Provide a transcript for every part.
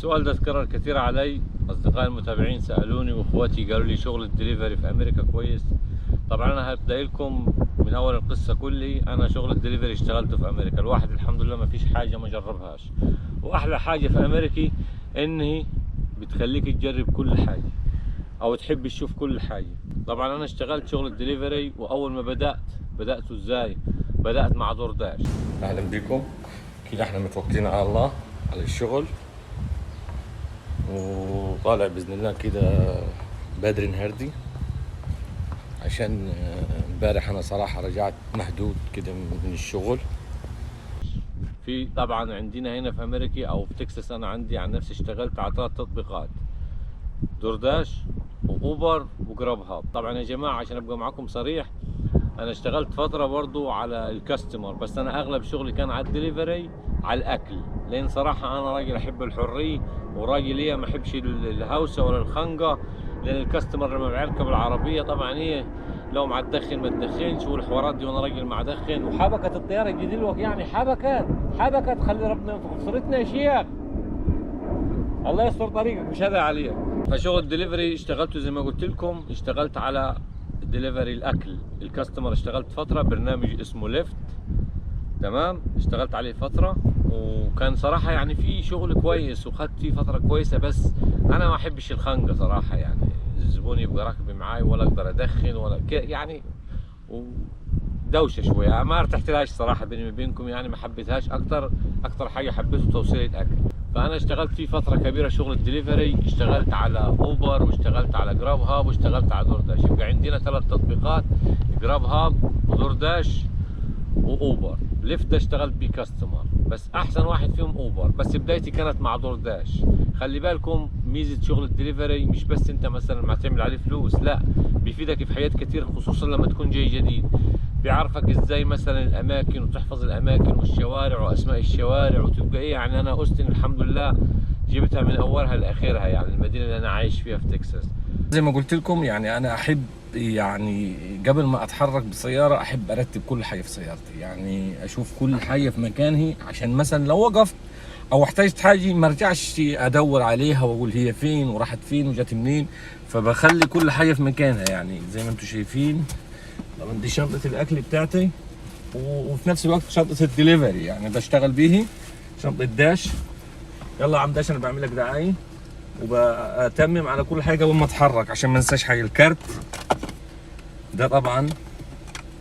السؤال ده اتكرر كثير علي، اصدقائي المتابعين سالوني واخواتي قالوا لي شغل الدليفري في امريكا كويس. طبعا انا هبدا لكم من اول القصه كلي. انا شغل الدليفري اشتغلته في امريكا، الواحد الحمد لله ما فيش حاجه ما جربهاش. واحلى حاجه في امريكا انه بتخليك تجرب كل حاجه او تحب تشوف كل حاجه. طبعا انا اشتغلت شغل الدليفري، واول ما بداته ازاي؟ بدات مع دور داش. اهلا بكم. كده احنا متوكلين على الله على الشغل، وطالع باذن الله كده بدري نهردي، عشان امبارح انا صراحه رجعت مهدود كده من الشغل. في طبعا عندنا هنا في امريكا او في تكساس، انا عندي عن نفسي اشتغلت على 3 تطبيقات: دورداش واوبر وجراب هاب. طبعا يا جماعه عشان ابقى معاكم صريح، انا اشتغلت فتره برضو على الكاستمر، بس انا اغلب شغلي كان على الدليفري، على الاكل، لان صراحه انا راجل احب الحريه، وراجل ليا ما احبش الهوسه ولا الخنقه. لان الكاستمر لما بيركب العربيه طبعا ايه، لو مع تدخن ما تدخنش والحوارات دي، وانا راجل مع دخن. وحبكت الطياره يجي دلوقتي، يعني حبكت خلي ربنا ينفخ في صورتنا يا شيخ، الله يستر طريقك مش هذا عليك. فشغل الدليفري اشتغلته زي ما قلت لكم، اشتغلت على دليفري الاكل الكاستمر، اشتغلت فتره برنامج اسمه ليفت، تمام، اشتغلت عليه فتره وكان صراحه يعني في شغل كويس وخدت فيه فتره كويسه. بس انا ما احبش الخنقه صراحه، يعني الزبون يبقى راكب معاي ولا اقدر ادخن ولا يعني دوشه شويه، ما ارتحت لهاش صراحه بيني وبينكم، يعني ما حبيتهاش. اكتر حاجه حبيته توصيل الاكل. فانا اشتغلت فيه فتره كبيره شغل الدليفري، اشتغلت على اوبر واشتغلت على جراب هاب واشتغلت على دورداش. يبقى عندنا 3 تطبيقات: جراب هاب ودورداش واوبر. ليفت ده اشتغلت بيه كاستمر، بس احسن واحد فيهم اوبر، بس بدايتي كانت مع دورداش. خلي بالكم ميزه شغل الدليفري مش بس انت مثلا ما تعمل عليه فلوس، لا، بيفيدك في حاجات كتير، خصوصا لما تكون جاي جديد. بيعرفك ازاي مثلا الاماكن، وتحفظ الاماكن والشوارع واسماء الشوارع، وتبقى ايه يعني. انا اوستن الحمد لله جبتها من اولها لاخرها، يعني المدينه اللي انا عايش فيها في تكساس. زي ما قلت لكم يعني انا احب يعني قبل ما اتحرك بسياره احب ارتب كل حاجه في سيارتي، يعني اشوف كل حاجه في مكانها، عشان مثلا لو وقفت او احتجت حاجه ما ارجعش ادور عليها واقول هي فين وراحت فين وجت منين. فبخلي كل حاجه في مكانها، يعني زي ما انتم شايفين. طبعا دي شنطه الاكل بتاعتي، وفي نفس الوقت شنطه الدليفري يعني بشتغل بيه، شنطه داش. يلا يا عم داش، انا بعمل لك دعايه وبتمم على كل حاجه قبل ما اتحرك عشان ما انساش حاجه. الكارت ده طبعا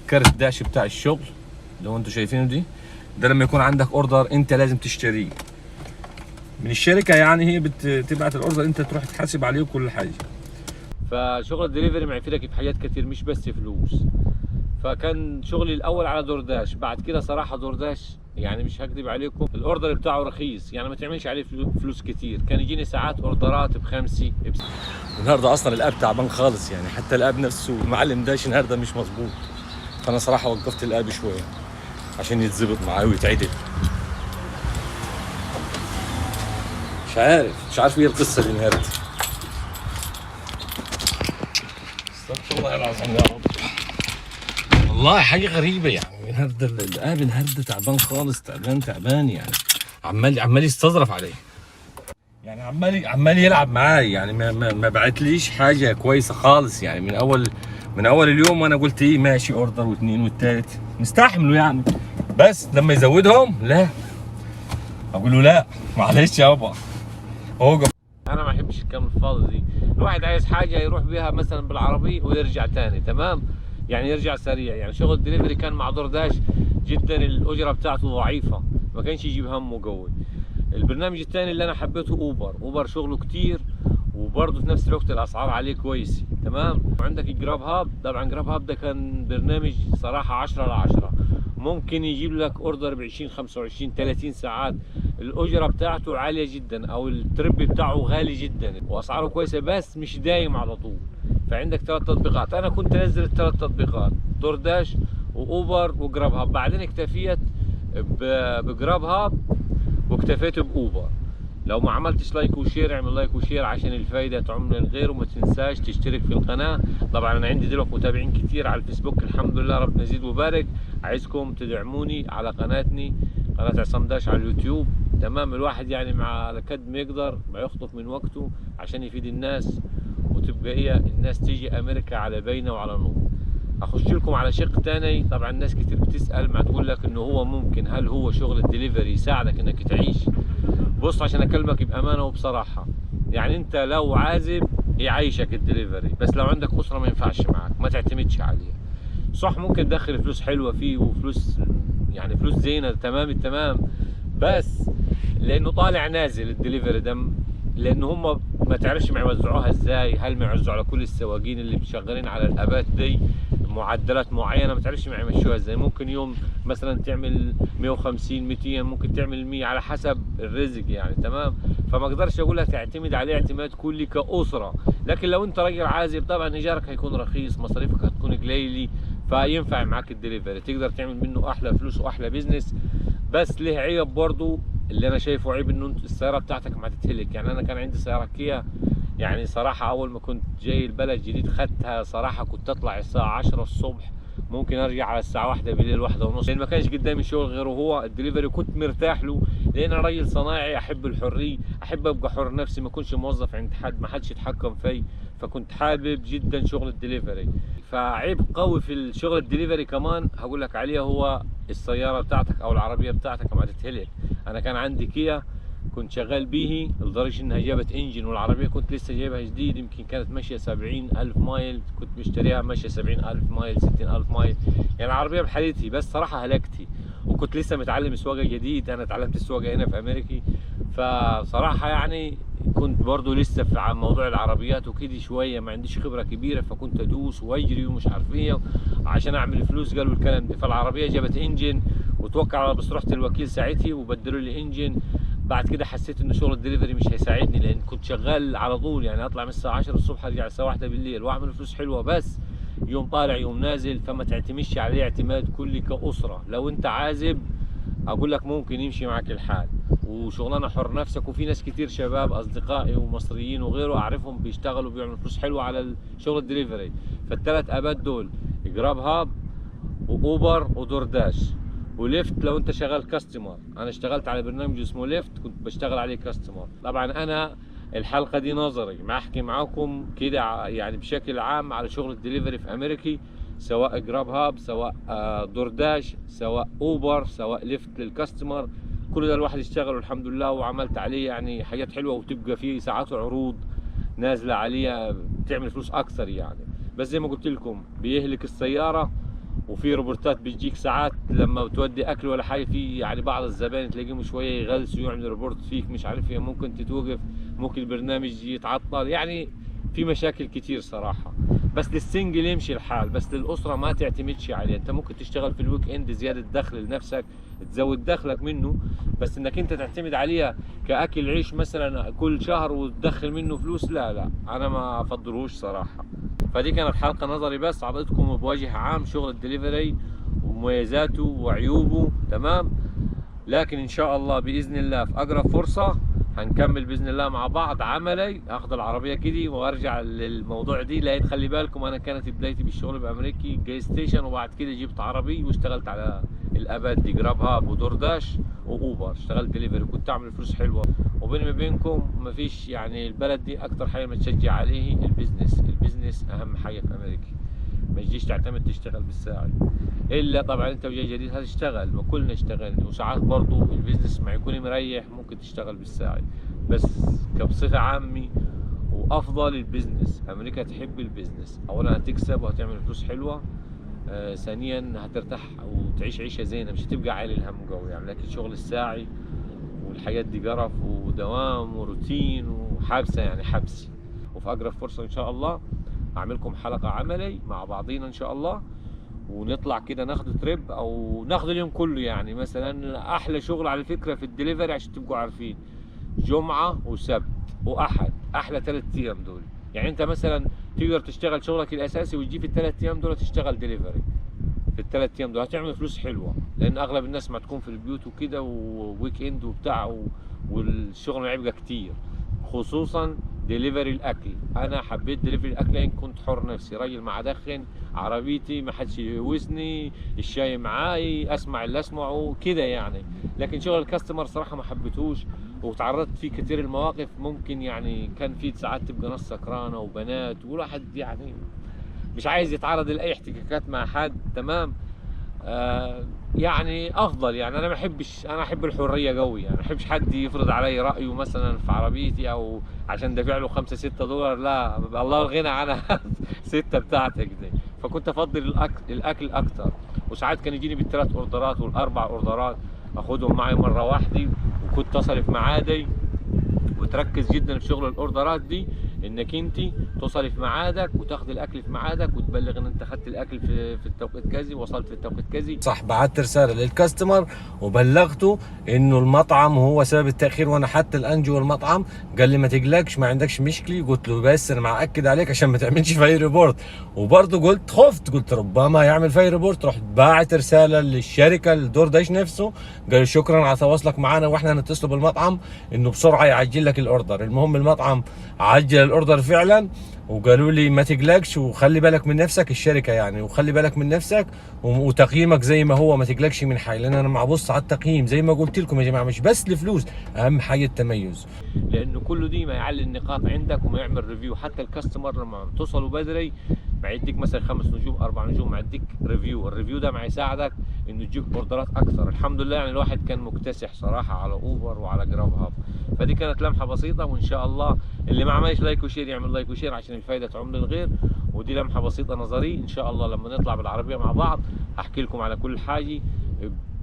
كارت داش بتاع الشغل لو انتوا شايفينه دي، ده لما يكون عندك اوردر انت لازم تشتريه من الشركه، يعني هي بتبعت الاوردر انت تروح تحاسب عليه وكل حاجه. فشغل الدليفري معفيدك في حاجات كتير مش بس فلوس. فكان شغلي الاول على دورداش، بعد كده صراحه دورداش يعني مش هكذب عليكم الاوردر بتاعه رخيص، يعني ما تعملش عليه فلوس كتير. كان يجيني ساعات اوردرات ب5. النهارده اصلا الاب تعبان خالص، يعني حتى الاب نفسه المعلم داش النهارده مش مظبوط. فانا صراحه وقفت الاب شويه عشان يتظبط معاه ويتعدل. مش عارف ايه القصه دي النهارده. استغفر الله العظيم يا رب، والله حاجه غريبه يعني. النهارده الاب النهارده تعبان خالص، تعبان يعني. عمال يستظرف عليه، يعني عمال يلعب معاي، يعني ما بعتليش حاجه كويسه خالص. يعني من اول اليوم وانا قلت ايه ماشي، اوردر واثنين والثالث نستحمله يعني، بس لما يزودهم لا، اقول له لا معلش يابا اوقف. انا ما احبش الكلام الفاضي دي. الواحد عايز حاجه يروح بيها مثلا بالعربيه ويرجع تاني، تمام، يعني يرجع سريع. يعني شغل الدليفري كان مع دورداش جدا الاجره بتاعته ضعيفه، ما كانش يجيب همه قوي. البرنامج الثاني اللي انا حبيته اوبر شغله كتير، وبرضه في نفس الوقت الاسعار عليه كويسه، تمام. وعندك الجراب هاب، طبعا جراب هاب ده كان برنامج صراحه 10/10، ممكن يجيب لك اوردر ب 20 25 30 ساعات. الاجره بتاعته عاليه جدا، او التريب بتاعه غالي جدا، واسعاره كويسه بس مش دايم على طول. فعندك 3 تطبيقات، انا كنت انزل ال3 تطبيقات: دورداش واوبر وجراب هاب. بعدين اكتفيت بجراب هاب واكتفيت باوبر. لو ما عملتش لايك وشير اعمل لايك وشير عشان الفايده تعم للغير، وما تنساش تشترك في القناه. طبعا انا عندي دلوقتي متابعين كتير على الفيسبوك، الحمد لله ربنا يزيد ويبارك. عايزكم تدعموني على قناتي قناة عصام داش على اليوتيوب. تمام. الواحد يعني مع على قد ما يقدر ما يخطف من وقته عشان يفيد الناس، وتبقى ايه الناس تيجي امريكا على بينه وعلى نور. اخش لكم على شق تاني. طبعا ناس كتير بتسأل، ما تقول لك انه هو ممكن، هل هو شغل الدليفري يساعدك انك تعيش؟ بص عشان اكلمك بامانه وبصراحه، يعني انت لو عازب يعيشك الدليفري، بس لو عندك اسره ما ينفعش معك، ما تعتمدش عليه. صح ممكن تدخل فلوس حلوه فيه وفلوس، يعني فلوس زينه تمام التمام، بس لانه طالع نازل الدليفري ده، لانه هم ما تعرفش ما يوزعوها ازاي. هل ما يوزعوا على كل السواقين اللي شغالين على الابات دي معدلات معينه؟ ما تعرفش ما يمشوها ازاي. ممكن يوم مثلا تعمل 150 200، ممكن تعمل 100 على حسب الرزق يعني. تمام. فما اقدرش اقول لك تعتمد عليه اعتماد كلي كاسره. لكن لو انت راجل عازب طبعا ايجارك هيكون رخيص، مصاريفك هتكون قليله، فينفع معاك الدليفري، تقدر تعمل منه احلى فلوس واحلى بيزنس. بس له عيب برضه، اللي انا شايفه عيب انه السياره بتاعتك ما تتهلك. يعني انا كان عندي سياره كيا، يعني صراحه اول ما كنت جاي البلد جديد خدتها، صراحه كنت اطلع الساعه 10 الصبح، ممكن ارجع على الساعه 1 بالليل 1 ونص، لان ما كانش قدامي شغل غيره هو الدليفري. كنت مرتاح له لان انا راجل صناعي، احب الحريه، احب ابقى حر نفسي، ما اكونش موظف عند حد، ما حدش يتحكم في. فكنت حابب جدا شغل الدليفري. فعيب قوي في الشغل الدليفري كمان هقول لك عليه، هو السياره بتاعتك او العربيه بتاعتك ما تتهلك. انا كان عندي كيا كنت شغال به لدرجه انها جابت انجن، والعربيه كنت لسه جايبها جديد، يمكن كانت ماشيه 70,000 مايل، كنت مشتريها ماشيه 70,000 مايل 60,000 مايل، يعني العربيه بحالتي، بس صراحه هلكتي. وكنت لسه متعلم سواقه جديد، انا اتعلمت السواقه هنا في امريكي. فصراحه يعني كنت برضو لسه في موضوع العربيات وكده شويه، ما عنديش خبره كبيره، فكنت ادوس واجري ومش عارف ايه عشان اعمل فلوس قالوا الكلام ده. فالعربيه جابت انجن وتوكل على، بس رحت الوكيل ساعتها وبدلوا لي انجن. بعد كده حسيت ان شغل الدليفري مش هيساعدني، لان كنت شغال على طول، يعني اطلع من الساعه 10 الصبح ارجع الساعه 1 بالليل واعمل فلوس حلوه، بس يوم طالع يوم نازل. فما تعتمدش عليه اعتماد كلي كاسره. لو انت عازب اقول لك ممكن يمشي معك الحال، وشغلانه حر نفسك. وفي ناس كتير شباب اصدقائي ومصريين وغيره اعرفهم بيشتغلوا بيعملوا فلوس حلوه على شغل الدليفري. فالثلاث ابات دول جراب هاب واوبر ودورداش وليفت. لو انت شغال كاستمر، انا اشتغلت على برنامج اسمه ليفت، كنت بشتغل عليه كاستمر. طبعا انا الحلقه دي نظري، ما احكي معاكم كده يعني بشكل عام على شغل الدليفري في امريكي، سواء جراب هاب، سواء دورداش، سواء اوبر، سواء ليفت للكاستمر. كل ده الواحد يشتغل والحمد لله، وعملت عليه يعني حاجات حلوه، وتبقى فيه ساعات عروض نازله عليها بتعمل فلوس اكثر يعني. بس زي ما قلت لكم بيهلك السياره، وفي روبورتات بتجيك ساعات لما بتودي اكل ولا حاجه، في يعني بعض الزبائن تلاقيهم شويه يغلسوا يعملوا روبورت فيك مش عارف ايه، ممكن تتوقف، ممكن البرنامج يتعطل، يعني في مشاكل كتير صراحه. بس للسنجل يمشي الحال، بس للاسره ما تعتمدش عليه. انت ممكن تشتغل في الويك اند زياده دخل لنفسك، تزود دخلك منه، بس انك انت تعتمد عليها كاكل عيش مثلا كل شهر وتدخل منه فلوس، لا لا انا ما افضلهوش صراحه. فدي كانت حلقة نظري بس أعطيتكم بوجه عام شغل الدليفري ومميزاته وعيوبه. تمام. لكن إن شاء الله بإذن الله في أقرب فرصة هنكمل بإذن الله مع بعض عملي، أخذ العربية كده وأرجع للموضوع دي. لأن خلي بالكم أنا كانت بدايتي بالشغل بأمريكي جاي ستيشن، وبعد كده جبت عربي واشتغلت على الأبات دي جراب هاب ودورداش وأوبر، اشتغلت دليفري وكنت أعمل فلوس حلوة. وبيني وبينكم مفيش يعني البلد دي أكتر حاجة ما تشجع عليه البيزنس. البيزنس أهم حاجة في أمريكا، ما تجيش تعتمد تشتغل بالساعة، الا طبعا انت وجاي جديد هتشتغل، وكلنا اشتغلنا. وساعات برضو البيزنس ما يكون مريح ممكن تشتغل بالساعة، بس كبصفة عامة وافضل البيزنس. امريكا تحب البيزنس، اولا هتكسب وهتعمل فلوس حلوة، ثانيا هترتاح وتعيش عيشة زينة، مش هتبقى عايل الهم قوي يعني. لكن شغل الساعي والحاجات دي قرف ودوام وروتين وحبسة، يعني حبسي. وفي اقرب فرصة ان شاء الله اعملكم حلقة عملي مع بعضينا ان شاء الله، ونطلع كده ناخد تريب او ناخد اليوم كله. يعني مثلا احلى شغل على فكرة في الدليفري عشان تبقوا عارفين، جمعة وسبت واحد، احلى 3 ايام دول. يعني انت مثلا تقدر تشتغل شغلك الاساسي وتجي في ال3 ايام دول تشتغل دليفري. في ال3 ايام دول هتعمل فلوس حلوة، لان اغلب الناس ما تكون في البيوت وكده وويك اند وبتاع والشغل ما يبقى كتير، خصوصا ديليفري الاكل. انا حبيت ديليفري الاكل لان كنت حر نفسي، راجل ما ادخن، عربيتي ما حدش يهوسني، الشاي معاي، اسمع اللي اسمعه كده يعني. لكن شغل الكاستمر صراحه ما حبيتهوش، وتعرضت فيه كتير المواقف. ممكن يعني كان في ساعات تبقى ناس سكرانه وبنات، والواحد يعني مش عايز يتعرض لاي احتكاكات مع حد. تمام. يعني افضل، يعني انا ما بحبش، انا احب الحريه قوي، يعني ما بحبش حد يفرض علي رايه مثلا في عربيتي، او عشان دافع له 5 6 دولار، لا الله الغنى عنها 6 بتاعتك دي. فكنت افضل الاكل اكتر. وساعات كان يجيني بالثلاث اوردرات والاربع اوردرات، اخدهم معي مره واحده. وكنت اصل في ميعادي، وتركز جدا في شغل الاوردرات دي، انك انت توصلي في ميعادك وتاخدي الاكل في ميعادك، وتبلغ ان انت اخدت الاكل في التوقيت كذا، وصلت في التوقيت كذا. صح، بعت رساله للكاستمر وبلغته انه المطعم هو سبب التاخير، وانا حتى الان جوا المطعم. قال لي ما تقلقش، ما عندكش مشكله. قلت له بس انا مأكد عليك عشان ما تعملش فاي ريبورت. وبرضه قلت ربما يعمل فاي ريبورت. رحت باعت رساله للشركه الدور داش نفسه، قال شكرا على تواصلك معنا، واحنا هنتصل بالمطعم انه بسرعه يعجل لك الاوردر. المهم المطعم عجل الاوردر فعلا، وقالوا لي ما تقلقش وخلي بالك من نفسك، الشركه يعني، وخلي بالك من نفسك وتقييمك زي ما هو، ما تقلقش من حاجه. لان انا مع بص على التقييم زي ما قلت لكم يا جماعه، مش بس الفلوس، اهم حاجه التميز، لانه كله دي ما يعلي النقاط عندك وما يعمل ريفيو. حتى الكاستمر لما توصلوا بدري ما يديك مثلا 5 نجوم 4 نجوم، ما يديك ريفيو. الريفيو ده ما يساعدك انه تجيك اوردرات اكثر. الحمد لله يعني الواحد كان مكتسح صراحه على اوبر وعلى جراب هاب. فدي كانت لمحه بسيطه، وان شاء الله اللي ما عملش لايك وشير يعمل لايك وشير عشان الفايده تعم للغير. ودي لمحه بسيطه نظريه، ان شاء الله لما نطلع بالعربيه مع بعض احكي لكم على كل حاجه،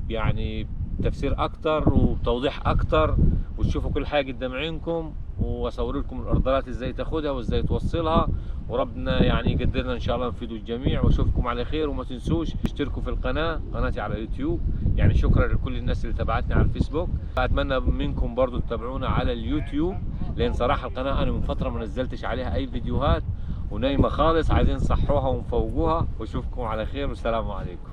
يعني تفسير اكتر وتوضيح اكتر، وتشوفوا كل حاجه قدام عينكم، واصور لكم الاوردرات ازاي تاخدها وازاي توصلها. وربنا يعني يقدرنا ان شاء الله نفيدوا الجميع. واشوفكم على خير، وما تنسوش تشتركوا في القناه، قناتي على اليوتيوب. يعني شكرا لكل الناس اللي تابعتني على الفيسبوك. اتمنى منكم برضو تتابعونا على اليوتيوب، لان صراحه القناه انا من فتره ما نزلتش عليها اي فيديوهات ونايمه خالص، عايزين نصحوها ونفوقوها. واشوفكم على خير، والسلام عليكم.